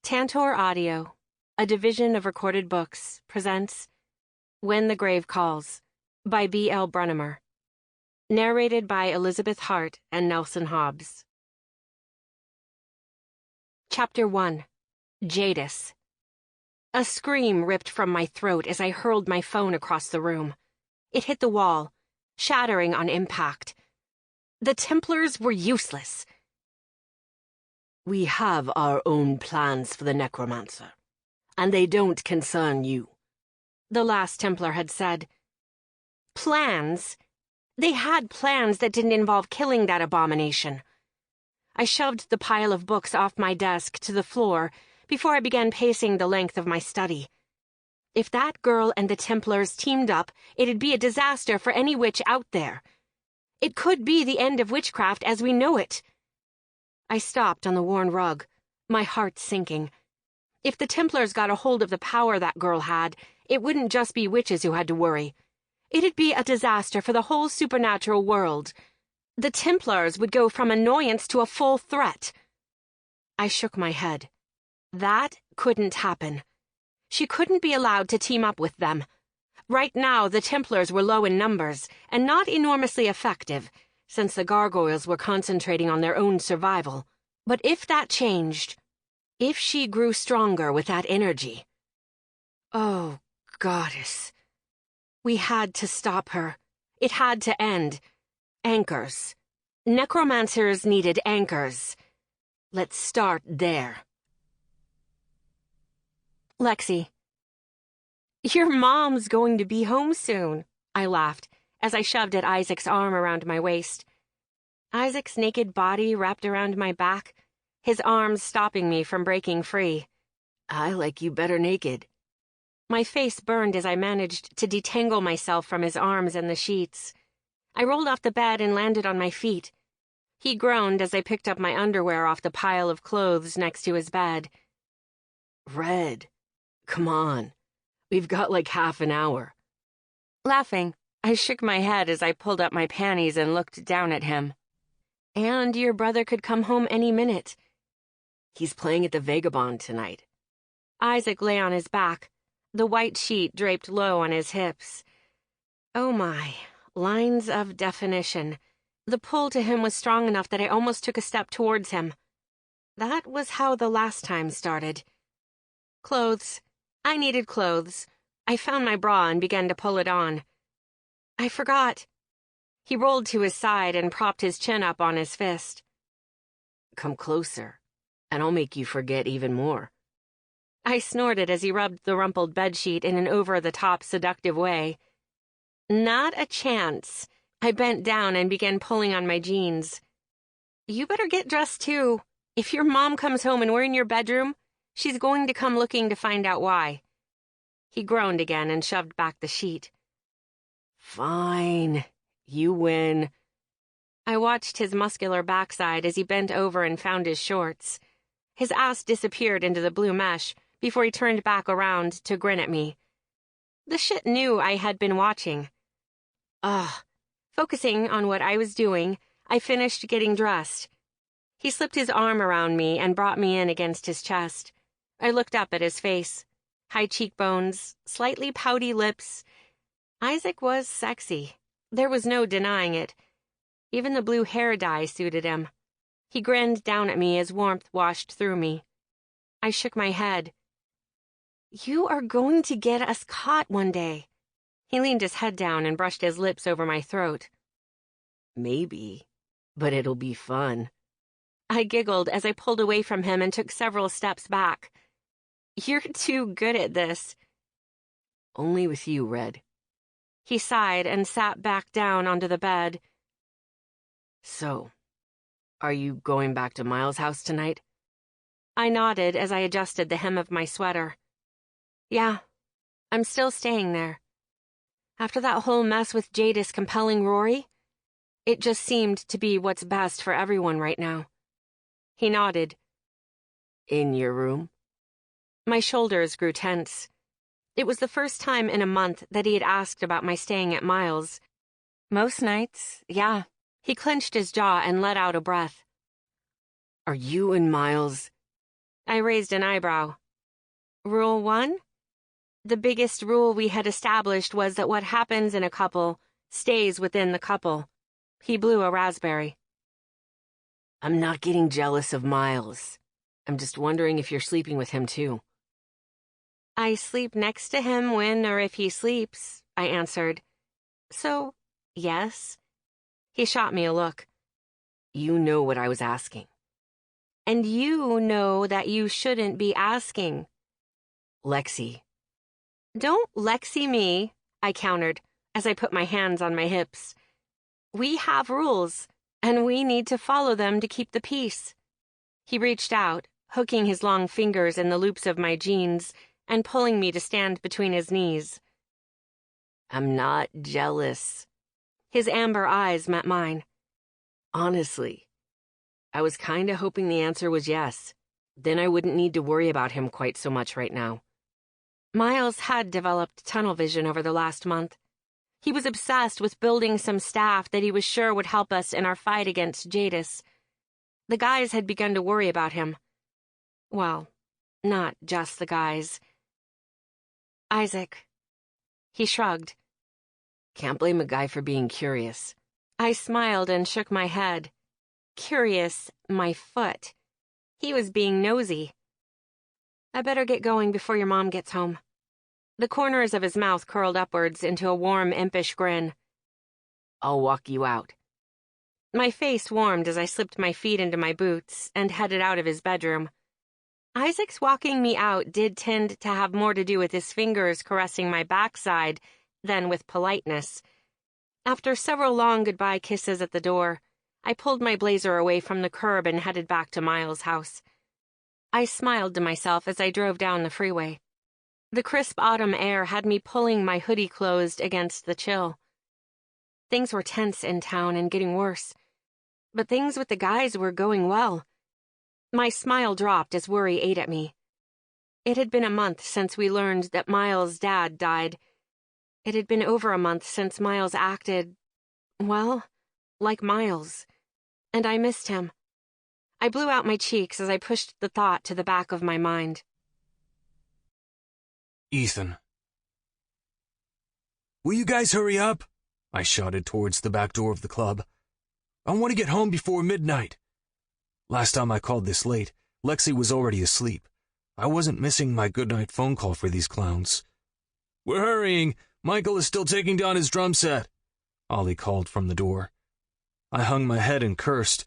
Tantor Audio, a division of Recorded Books, presents When the Grave Calls by B.L. Brunnemer. Narrated by Elizabeth Hart and Nelson Hobbs. Chapter 1. Jadis. A scream ripped from my throat as I hurled my phone across the room. It hit the wall, shattering on impact. The Templars were useless. We have our own plans for the necromancer, and they don't concern you, the last Templar had said. Plans? They had plans that didn't involve killing that abomination. I shoved the pile of books off my desk to the floor before I began pacing the length of my study. If that girl and the Templars teamed up, it'd be a disaster for any witch out there. It could be the end of witchcraft as we know it. I stopped on the worn rug, my heart sinking. If the Templars got a hold of the power that girl had, it wouldn't just be witches who had to worry. It'd be a disaster for the whole supernatural world. The Templars would go from annoyance to a full threat. I shook my head. That couldn't happen. She couldn't be allowed to team up with them. Right now, the Templars were low in numbers and not enormously effective, since the gargoyles were concentrating on their own survival. But if that changed, if she grew stronger with that energy... Oh, goddess. We had to stop her. It had to end. Anchors. Necromancers needed anchors. Let's start there. Lexi. Your mom's going to be home soon, I laughed, as I shoved at Isaac's arm around my waist. Isaac's naked body wrapped around my back, his arms stopping me from breaking free. I like you better naked. My face burned as I managed to detangle myself from his arms and the sheets. I rolled off the bed and landed on my feet. He groaned as I picked up my underwear off the pile of clothes next to his bed. Red, come on. We've got like half an hour. Laughing, I shook my head as I pulled up my panties and looked down at him. And your brother could come home any minute. He's playing at the Vagabond tonight. Isaac lay on his back, the white sheet draped low on his hips. Oh my, lines of definition. The pull to him was strong enough that I almost took a step towards him. That was how the last time started. Clothes. I needed clothes. I found my bra and began to pull it on. I forgot. He rolled to his side and propped his chin up on his fist. Come closer, and I'll make you forget even more. I snorted as he rubbed the rumpled bedsheet in an over-the-top seductive way. Not a chance. I bent down and began pulling on my jeans. You better get dressed too. If your mom comes home and we're in your bedroom, she's going to come looking to find out why. He groaned again and shoved back the sheet. Fine. You win. I watched his muscular backside as he bent over and found his shorts. His ass disappeared into the blue mesh before he turned back around to grin at me. The shit knew I had been watching. Focusing on what I was doing, I finished getting dressed. He slipped his arm around me and brought me in against his chest. I looked up at his face. High cheekbones, slightly pouty lips. Isaac was sexy. There was no denying it. Even the blue hair dye suited him. He grinned down at me as warmth washed through me. I shook my head. You are going to get us caught one day. He leaned his head down and brushed his lips over my throat. Maybe, but it'll be fun. I giggled as I pulled away from him and took several steps back. You're too good at this. Only with you, Red. He sighed and sat back down onto the bed. So, are you going back to Miles' house tonight? I nodded as I adjusted the hem of my sweater. Yeah, I'm still staying there. After that whole mess with Jadis compelling Rory, it just seemed to be what's best for everyone right now. He nodded. In your room? My shoulders grew tense. It was the first time in a month that he had asked about my staying at Miles. Most nights, yeah. He clenched his jaw and let out a breath. Are you and Miles... I raised an eyebrow. Rule 1? The biggest rule we had established was that what happens in a couple stays within the couple. He blew a raspberry. I'm not getting jealous of Miles. I'm just wondering if you're sleeping with him too. I sleep next to him when or if he sleeps, I answered. So, yes. He shot me a look. You know what I was asking. And you know that you shouldn't be asking. Lexi. Don't Lexi me, I countered as I put my hands on my hips. We have rules, and we need to follow them to keep the peace. He reached out, hooking his long fingers in the loops of my jeans and pulling me to stand between his knees. I'm not jealous. His amber eyes met mine. Honestly, I was kinda hoping the answer was yes. Then I wouldn't need to worry about him quite so much right now. Miles had developed tunnel vision over the last month. He was obsessed with building some staff that he was sure would help us in our fight against Jadis. The guys had begun to worry about him. Well, not just the guys. Isaac. He shrugged. Can't blame a guy for being curious. I smiled and shook my head. Curious, my foot. He was being nosy. I better get going before your mom gets home. The corners of his mouth curled upwards into a warm, impish grin. I'll walk you out. My face warmed as I slipped my feet into my boots and headed out of his bedroom. Isaac's walking me out did tend to have more to do with his fingers caressing my backside than with politeness. After several long goodbye kisses at the door, I pulled my blazer away from the curb and headed back to Miles' house. I smiled to myself as I drove down the freeway. The crisp autumn air had me pulling my hoodie closed against the chill. Things were tense in town and getting worse, but things with the guys were going well. My smile dropped as worry ate at me. It had been a month since we learned that Miles' dad died. It had been over a month since Miles acted, well, like Miles, and I missed him. I blew out my cheeks as I pushed the thought to the back of my mind. Ethan. Will you guys hurry up? I shouted towards the back door of the club. I want to get home before midnight. Last time I called this late, Lexi was already asleep. I wasn't missing my goodnight phone call for these clowns. We're hurrying. Michael is still taking down his drum set, Ollie called from the door. I hung my head and cursed.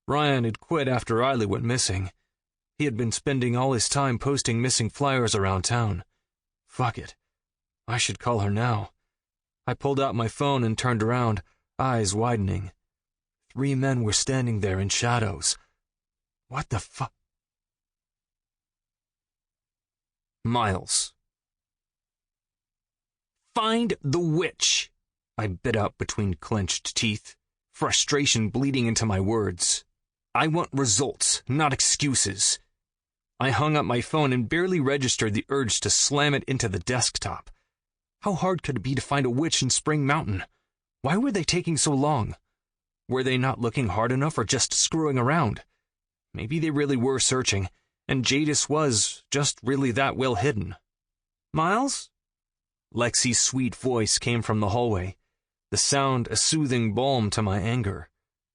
Ryan had quit after Riley went missing. He had been spending all his time posting missing flyers around town. Fuck it. I should call her now. I pulled out my phone and turned around, eyes widening. 3 men were standing there in shadows. What the fuck? Miles. Find the witch, I bit out between clenched teeth, frustration bleeding into my words. I want results, not excuses. I hung up my phone and barely registered the urge to slam it into the desktop. How hard could it be to find a witch in Spring Mountain? Why were they taking so long? Were they not looking hard enough or just screwing around? Maybe they really were searching, and Jadis was just really that well hidden. Miles? Lexi's sweet voice came from the hallway, the sound a soothing balm to my anger.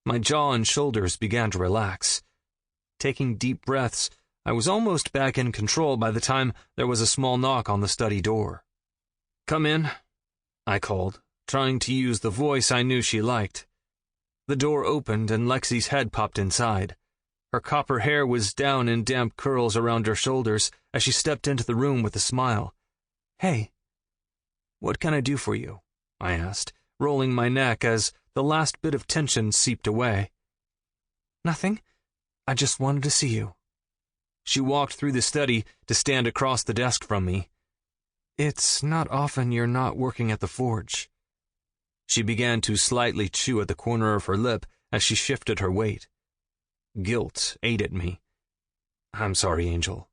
My jaw and shoulders began to relax. Taking deep breaths, I was almost back in control by the time there was a small knock on the study door. Come in, I called, trying to use the voice I knew she liked. The door opened and Lexi's head popped inside. Her copper hair was down in damp curls around her shoulders as she stepped into the room with a smile. Hey. What can I do for you? I asked, rolling my neck as the last bit of tension seeped away. Nothing. I just wanted to see you. She walked through the study to stand across the desk from me. It's not often you're not working at the forge. She began to slightly chew at the corner of her lip as she shifted her weight. Guilt ate at me. I'm sorry, Angel.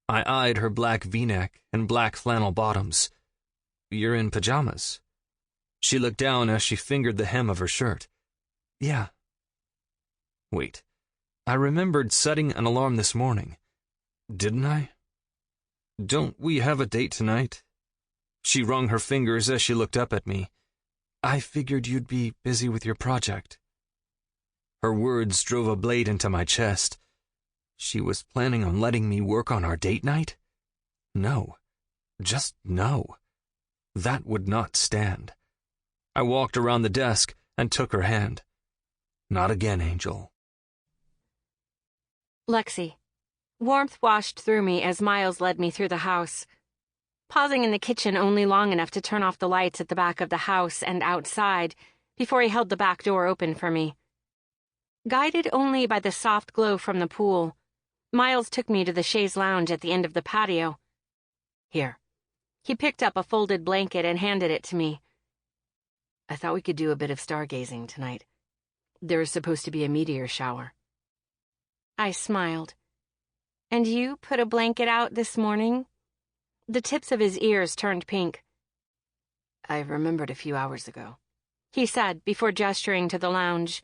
I eyed her black V-neck and black flannel bottoms. You're in pajamas. She looked down as she fingered the hem of her shirt. Yeah. Wait. I remembered setting an alarm this morning. Didn't I? Don't we have a date tonight? She wrung her fingers as she looked up at me. I figured you'd be busy with your project. Her words drove a blade into my chest. She was planning on letting me work on our date night? No. Just no. That would not stand. I walked around the desk and took her hand. Not again, Angel. Lexi. Warmth washed through me as Miles led me through the house, pausing in the kitchen only long enough to turn off the lights at the back of the house and outside before he held the back door open for me. Guided only by the soft glow from the pool, Miles took me to the chaise lounge at the end of the patio. Here. He picked up a folded blanket and handed it to me. I thought we could do a bit of stargazing tonight. There is supposed to be a meteor shower. I smiled. And you put a blanket out this morning? The tips of his ears turned pink. I remembered a few hours ago, he said before gesturing to the lounge.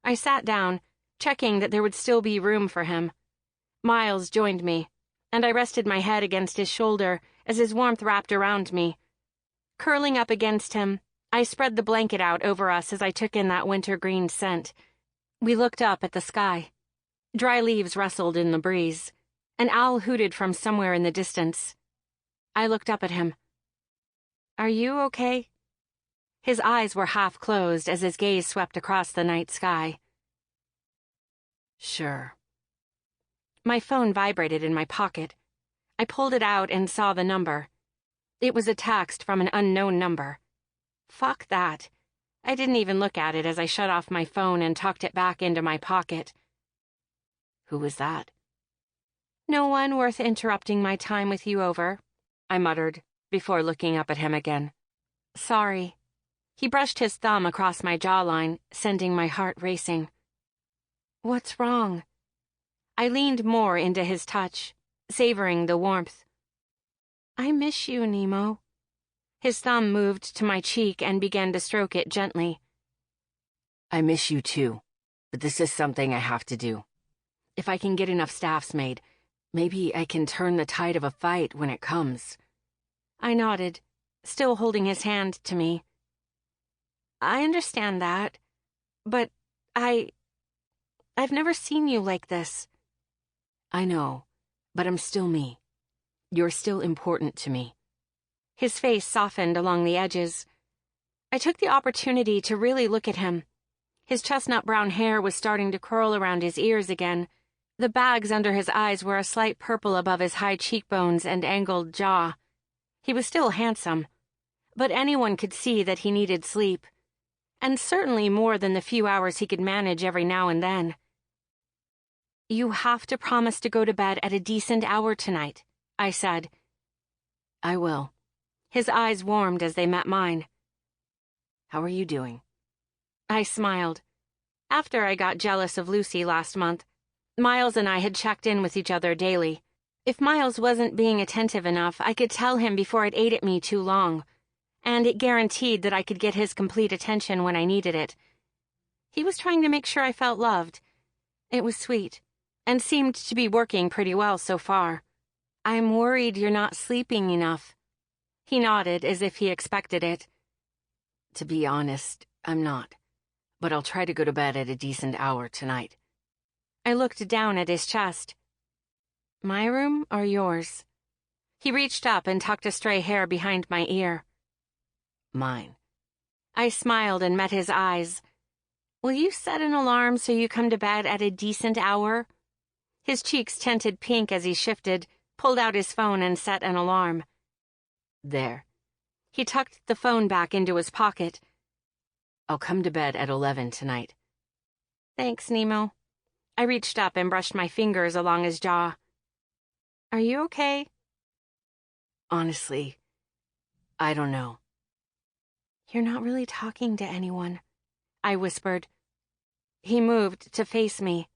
I sat down, checking that there would still be room for him. Miles joined me, and I rested my head against his shoulder as his warmth wrapped around me. Curling up against him, I spread the blanket out over us as I took in that wintergreen scent. We looked up at the sky. Dry leaves rustled in the breeze. An owl hooted from somewhere in the distance. I looked up at him. Are you okay? His eyes were half closed as his gaze swept across the night sky. Sure. My phone vibrated in my pocket. I pulled it out and saw the number. It was a text from an unknown number. Fuck that. I didn't even look at it as I shut off my phone and tucked it back into my pocket. Who was that? No one worth interrupting my time with you over, I muttered, before looking up at him again. Sorry. He brushed his thumb across my jawline, sending my heart racing. What's wrong? I leaned more into his touch, savoring the warmth. I miss you, Nemo. His thumb moved to my cheek and began to stroke it gently. I miss you too, but this is something I have to do. If I can get enough staffs made, maybe I can turn the tide of a fight when it comes. I nodded, still holding his hand to me. I understand that, but I've never seen you like this. I know, but I'm still me. You're still important to me. His face softened along the edges. I took the opportunity to really look at him. His chestnut brown hair was starting to curl around his ears again. The bags under his eyes were a slight purple above his high cheekbones and angled jaw. He was still handsome, but anyone could see that he needed sleep, and certainly more than the few hours he could manage every now and then. You have to promise to go to bed at a decent hour tonight, I said. I will. His eyes warmed as they met mine. How are you doing? I smiled. After I got jealous of Lucy last month, Miles and I had checked in with each other daily. If Miles wasn't being attentive enough, I could tell him before it ate at me too long, and it guaranteed that I could get his complete attention when I needed it. He was trying to make sure I felt loved. It was sweet, and seemed to be working pretty well so far. I'm worried you're not sleeping enough. He nodded as if he expected it. To be honest, I'm not, but I'll try to go to bed at a decent hour tonight. I looked down at his chest. My room or yours? He reached up and tucked a stray hair behind my ear. Mine. I smiled and met his eyes. Will you set an alarm so you come to bed at a decent hour? His cheeks tinted pink as he shifted, pulled out his phone and set an alarm. There. He tucked the phone back into his pocket. I'll come to bed at 11 tonight. Thanks, Nemo. I reached up and brushed my fingers along his jaw. Are you okay? Honestly, I don't know. You're not really talking to anyone, I whispered. He moved to face me.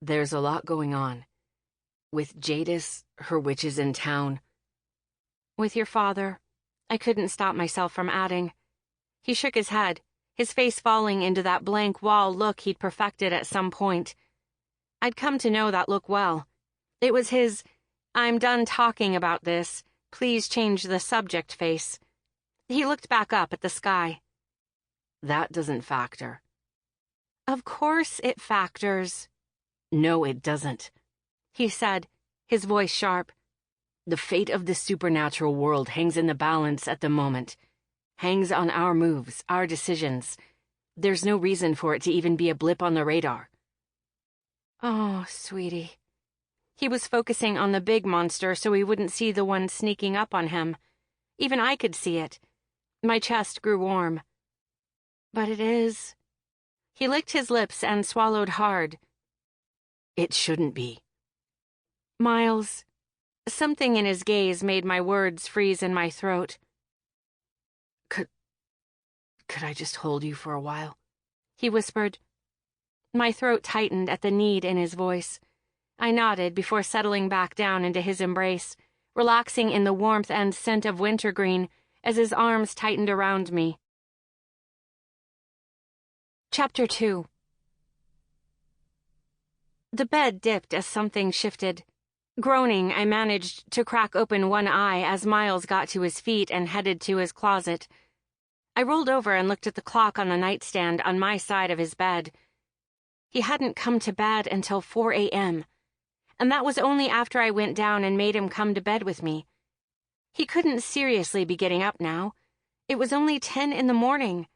There's a lot going on. With Jadis, her witches in town. With your father, I couldn't stop myself from adding. He shook his head, his face falling into that blank wall look he'd perfected at some point. I'd come to know that look well. It was his, "I'm done talking about this. Please change the subject" face. He looked back up at the sky. That doesn't factor. Of course it factors. No, it doesn't, he said, his voice sharp. The fate of the supernatural world hangs in the balance at the moment. Hangs on our moves, our decisions. There's no reason for it to even be a blip on the radar. Oh, sweetie. He was focusing on the big monster so he wouldn't see the one sneaking up on him. Even I could see it. My chest grew warm. But it is. He licked his lips and swallowed hard. It shouldn't be. Miles. Something in his gaze made my words freeze in my throat. Could I just hold you for a while? He whispered. My throat tightened at the need in his voice. I nodded before settling back down into his embrace, relaxing in the warmth and scent of wintergreen as his arms tightened around me. Chapter 2. The bed dipped as something shifted. Groaning, I managed to crack open one eye as Miles got to his feet and headed to his closet. I rolled over and looked at the clock on the nightstand on my side of his bed. He hadn't come to bed until 4 a.m., and that was only after I went down and made him come to bed with me. He couldn't seriously be getting up now. It was only 10 in the morning.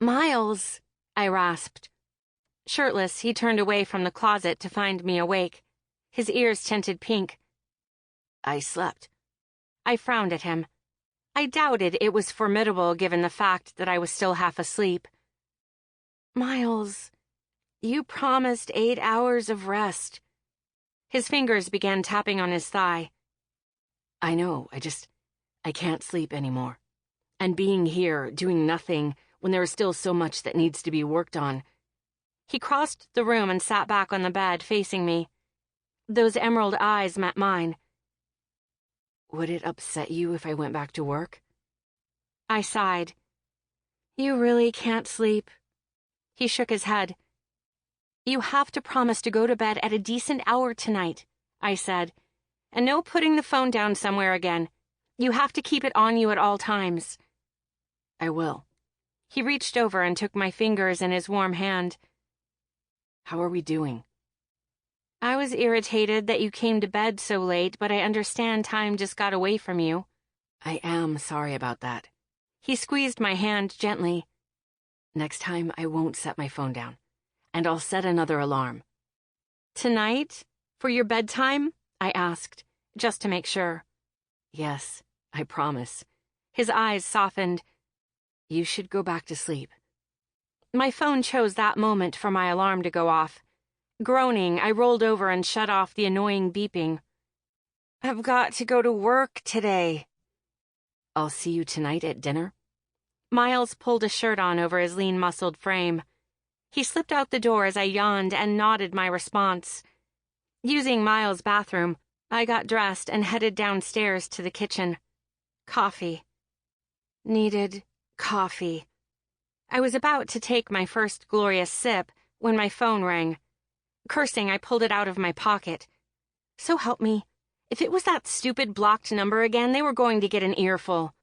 "Miles," I rasped. Shirtless, he turned away from the closet to find me awake. His ears tinted pink. I slept. I frowned at him. I doubted it was formidable given the fact that I was still half asleep. "Miles, you promised 8 hours of rest." His fingers began tapping on his thigh. I know, I can't sleep anymore. And being here, doing nothing, when there is still so much that needs to be worked on. He crossed the room and sat back on the bed, facing me. Those emerald eyes met mine. Would it upset you if I went back to work? I sighed. You really can't sleep. He shook his head. You have to promise to go to bed at a decent hour tonight, I said. And no putting the phone down somewhere again. You have to keep it on you at all times. I will. He reached over and took my fingers in his warm hand. How are we doing? I was irritated that you came to bed so late, but I understand time just got away from you. I am sorry about that. He squeezed my hand gently. Next time I won't set my phone down, and I'll set another alarm. Tonight? For your bedtime? I asked, just to make sure. Yes, I promise. His eyes softened. You should go back to sleep. My phone chose that moment for my alarm to go off. Groaning, I rolled over and shut off the annoying beeping. I've got to go to work today. I'll see you tonight at dinner. Miles pulled a shirt on over his lean-muscled frame. He slipped out the door as I yawned and nodded my response. Using Miles' bathroom, I got dressed and headed downstairs to the kitchen. Coffee. Needed coffee. I was about to take my first glorious sip when my phone rang. Cursing, I pulled it out of my pocket. So help me. If it was that stupid blocked number again, they were going to get an earful.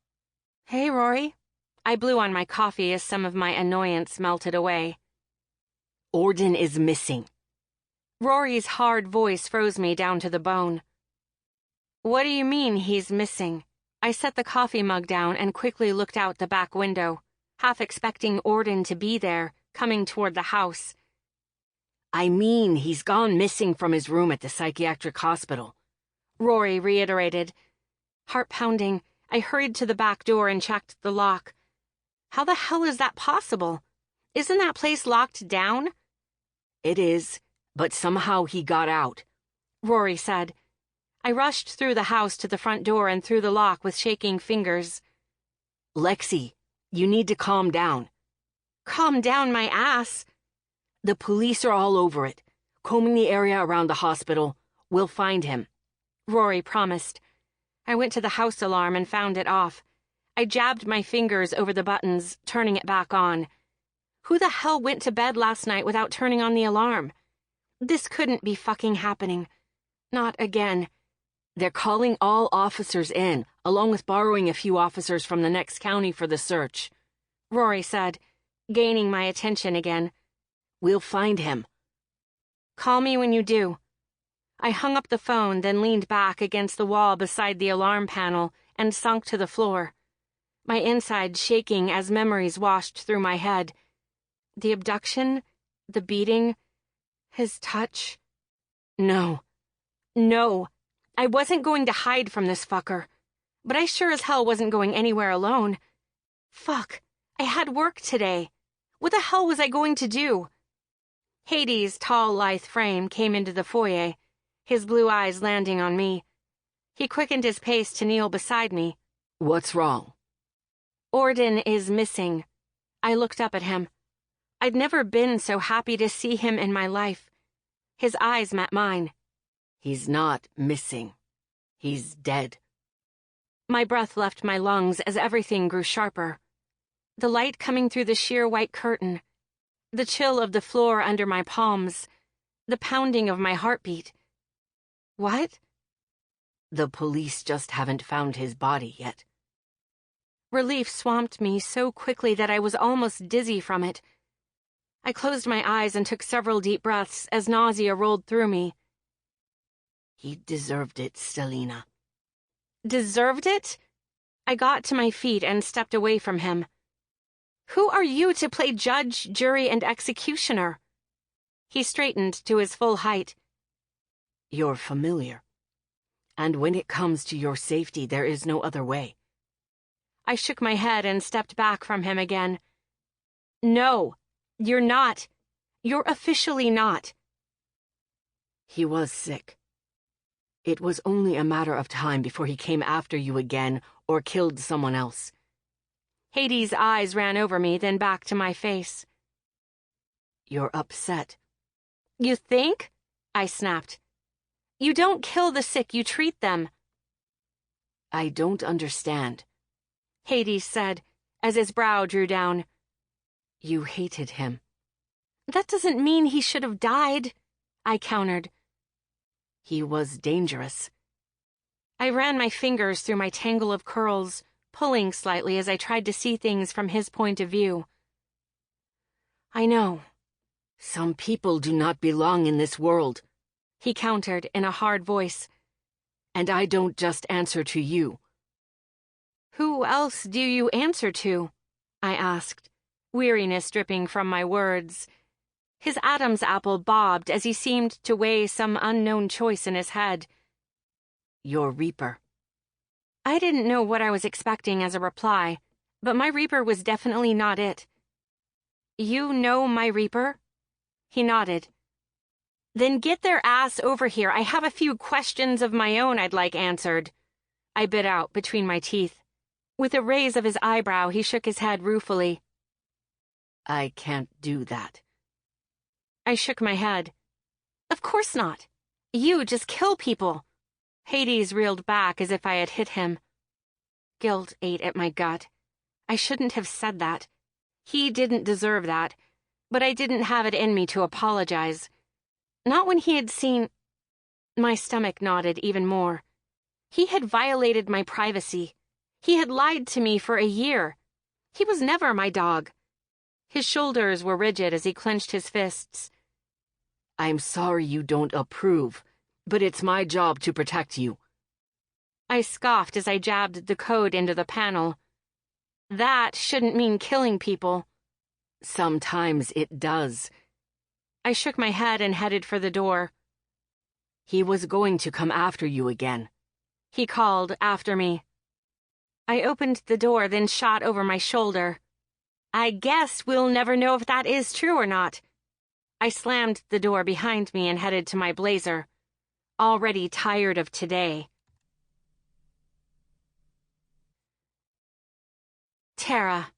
Hey, Rory. I blew on my coffee as some of my annoyance melted away. Orden is missing. Rory's hard voice froze me down to the bone. What do you mean he's missing? I set the coffee mug down and quickly looked out the back window, half expecting Orden to be there, coming toward the house. I mean, he's gone missing from his room at the psychiatric hospital. Rory reiterated. Heart pounding, I hurried to the back door and checked the lock. How the hell is that possible? Isn't that place locked down? It is, but somehow he got out, Rory said. I rushed through the house to the front door and through the lock with shaking fingers. Lexi, you need to calm down. Calm down my ass. The police are all over it, combing the area around the hospital. We'll find him, Rory promised. I went to the house alarm and found it off. I jabbed my fingers over the buttons, turning it back on. Who the hell went to bed last night without turning on the alarm? This couldn't be fucking happening. Not again. They're calling all officers in, along with borrowing a few officers from the next county for the search," Rory said, gaining my attention again. "We'll find him." "Call me when you do." I hung up the phone, then leaned back against the wall beside the alarm panel and sunk to the floor, my insides shaking as memories washed through my head. The abduction, the beating, his touch. No. I wasn't going to hide from this fucker, but I sure as hell wasn't going anywhere alone. Fuck, I had work today. What the hell was I going to do? Hades' tall, lithe frame came into the foyer, his blue eyes landing on me. He quickened his pace to kneel beside me. "What's wrong?" "Orden is missing." I looked up at him. I'd never been so happy to see him in my life. His eyes met mine. "He's not missing. He's dead." My breath left my lungs as everything grew sharper. The light coming through the sheer white curtain, the chill of the floor under my palms, the pounding of my heartbeat. What? "The police just haven't found his body yet." Relief swamped me so quickly that I was almost dizzy from it. I closed my eyes and took several deep breaths as nausea rolled through me. "He deserved it, Selena." Deserved it? I got to my feet and stepped away from him. Who are you to play judge, jury, and executioner? He straightened to his full height. "You're familiar. And when it comes to your safety, there is no other way." I shook my head and stepped back from him again. No, you're not. You're officially not. "He was sick. It was only a matter of time before he came after you again or killed someone else." Hades' eyes ran over me, then back to my face. "You're upset." You think? I snapped. You don't kill the sick, you treat them. "I don't understand," Hades said, as his brow drew down. "You hated him." That doesn't mean he should have died, I countered. "He was dangerous." I ran my fingers through my tangle of curls, pulling slightly as I tried to see things from his point of view. I know. "Some people do not belong in this world," he countered in a hard voice. "And I don't just answer to you." Who else do you answer to? I asked, weariness dripping from my words. His Adam's apple bobbed as he seemed to weigh some unknown choice in his head. "Your Reaper." I didn't know what I was expecting as a reply, but my Reaper was definitely not it. You know my Reaper? He nodded. Then get their ass over here. I have a few questions of my own I'd like answered. I bit out between my teeth. With a raise of his eyebrow, he shook his head ruefully. "I can't do that." I shook my head. Of course not. You just kill people. Hades reeled back as if I had hit him. Guilt ate at my gut. I shouldn't have said that. He didn't deserve that, but I didn't have it in me to apologize. Not when he had seen... My stomach knotted even more. He had violated my privacy. He had lied to me for a year. He was never my dog. His shoulders were rigid as he clenched his fists. "I'm sorry you don't approve, but it's my job to protect you." I scoffed as I jabbed the code into the panel. That shouldn't mean killing people. "Sometimes it does." I shook my head and headed for the door. "He was going to come after you again," he called after me. I opened the door, then shot over my shoulder. I guess we'll never know if that is true or not. I slammed the door behind me and headed to my blazer, already tired of today. Tara.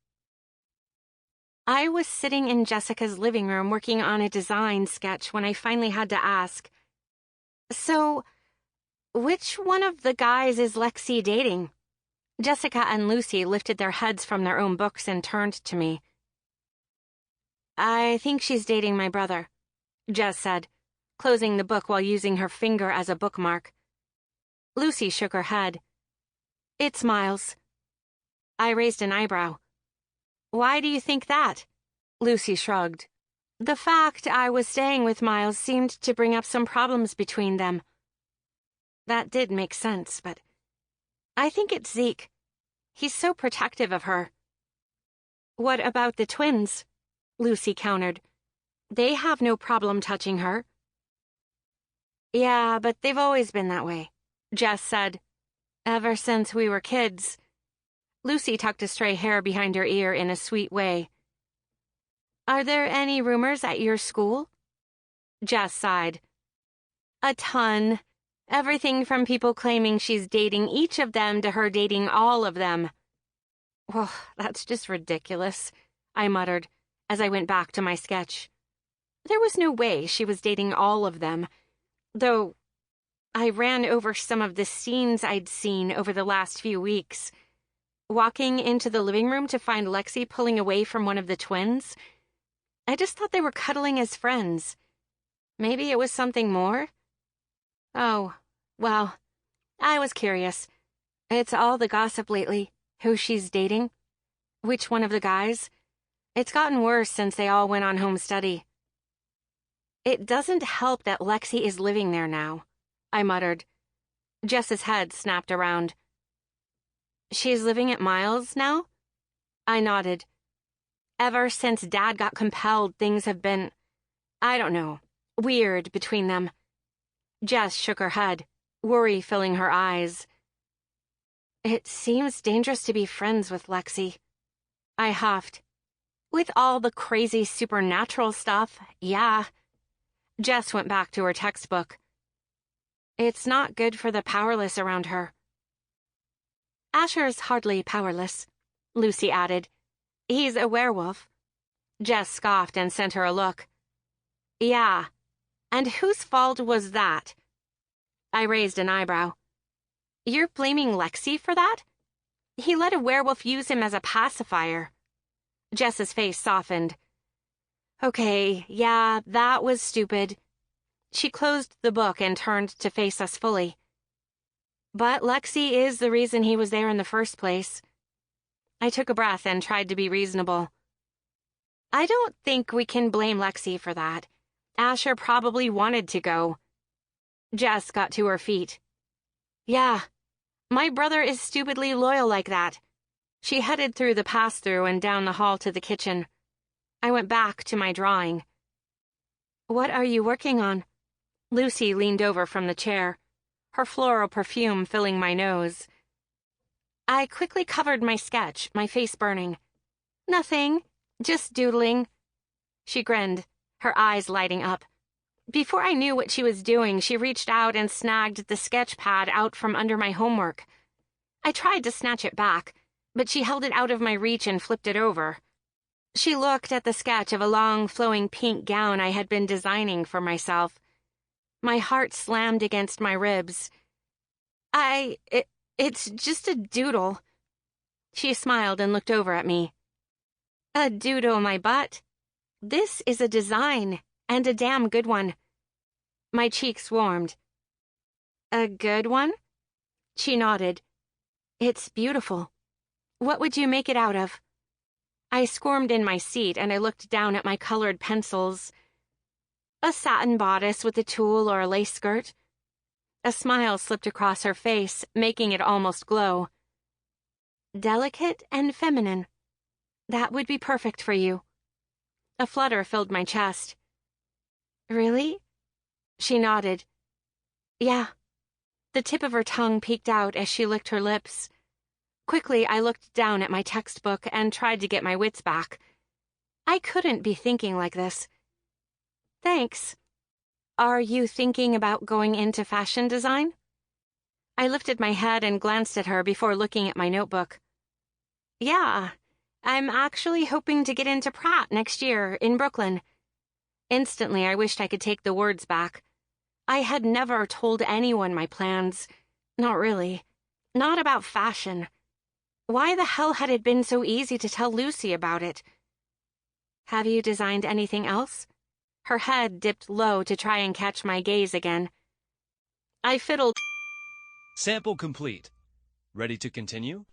I was sitting in Jessica's living room working on a design sketch when I finally had to ask, So, which one of the guys is Lexi dating? Jessica and Lucy lifted their heads from their own books and turned to me. I think she's dating my brother, Jess said, closing the book while using her finger as a bookmark. Lucy shook her head. It's Miles. I raised an eyebrow. Why do you think that? Lucy shrugged. The fact I was staying with Miles seemed to bring up some problems between them. That did make sense, but I think it's Zeke. He's so protective of her. What about the twins? Lucy countered. They have no problem touching her. Yeah, but they've always been that way, Jess said. Ever since we were kids. Lucy tucked a stray hair behind her ear in a sweet way. Are there any rumors at your school? Jess sighed. A ton. Everything from people claiming she's dating each of them to her dating all of them. Well, that's just ridiculous, I muttered as I went back to my sketch. There was no way she was dating all of them, though I ran over some of the scenes I'd seen over the last few weeks. Walking into the living room to find Lexi pulling away from one of the twins, I just thought they were cuddling as friends. Maybe it was something more? Oh, well, I was curious. It's all the gossip lately. Who she's dating? Which one of the guys? It's gotten worse since they all went on home study. It doesn't help that Lexi is living there now, I muttered. Jess's head snapped around. She's living at Miles now? I nodded. Ever since Dad got compelled, things have been, I don't know, weird between them. Jess shook her head, worry filling her eyes. It seems dangerous to be friends with Lexi. I huffed. With all the crazy supernatural stuff, yeah. Jess went back to her textbook. It's not good for the powerless around her. Asher's hardly powerless, Lucy added. He's a werewolf. Jess scoffed and sent her a look. Yeah. And whose fault was that? I raised an eyebrow. You're blaming Lexi for that? He let a werewolf use him as a pacifier. Jess's face softened. Okay, yeah, that was stupid. She closed the book and turned to face us fully. But Lexi is the reason he was there in the first place. I took a breath and tried to be reasonable. I don't think we can blame Lexi for that. Asher probably wanted to go. Jess got to her feet. Yeah, my brother is stupidly loyal like that. She headed through the pass-through and down the hall to the kitchen. I went back to my drawing. What are you working on? Lucy leaned over from the chair, her floral perfume filling my nose. I quickly covered my sketch, my face burning. Nothing, just doodling. She grinned, her eyes lighting up. Before I knew what she was doing, she reached out and snagged the sketch pad out from under my homework. I tried to snatch it back, but she held it out of my reach and flipped it over. She looked at the sketch of a long, flowing pink gown I had been designing for myself. My heart slammed against my ribs. It's just a doodle. She smiled and looked over at me. A doodle, my butt. This is a design, and a damn good one. My cheeks warmed. A good one? She nodded. It's beautiful. What would you make it out of? I squirmed in my seat and I looked down at my colored pencils. A satin bodice with a tulle or a lace skirt. A smile slipped across her face, making it almost glow. Delicate and feminine. That would be perfect for you. A flutter filled my chest. Really? She nodded. Yeah. The tip of her tongue peeked out as she licked her lips. Quickly, I looked down at my textbook and tried to get my wits back. I couldn't be thinking like this. Thanks. Are you thinking about going into fashion design? I lifted my head and glanced at her before looking at my notebook. Yeah, I'm actually hoping to get into Pratt next year in Brooklyn. Instantly, I wished I could take the words back. I had never told anyone my plans. Not really. Not about fashion. Why the hell had it been so easy to tell Lucy about it? Have you designed anything else? Her head dipped low to try and catch my gaze again. I fiddled. Sample complete. Ready to continue?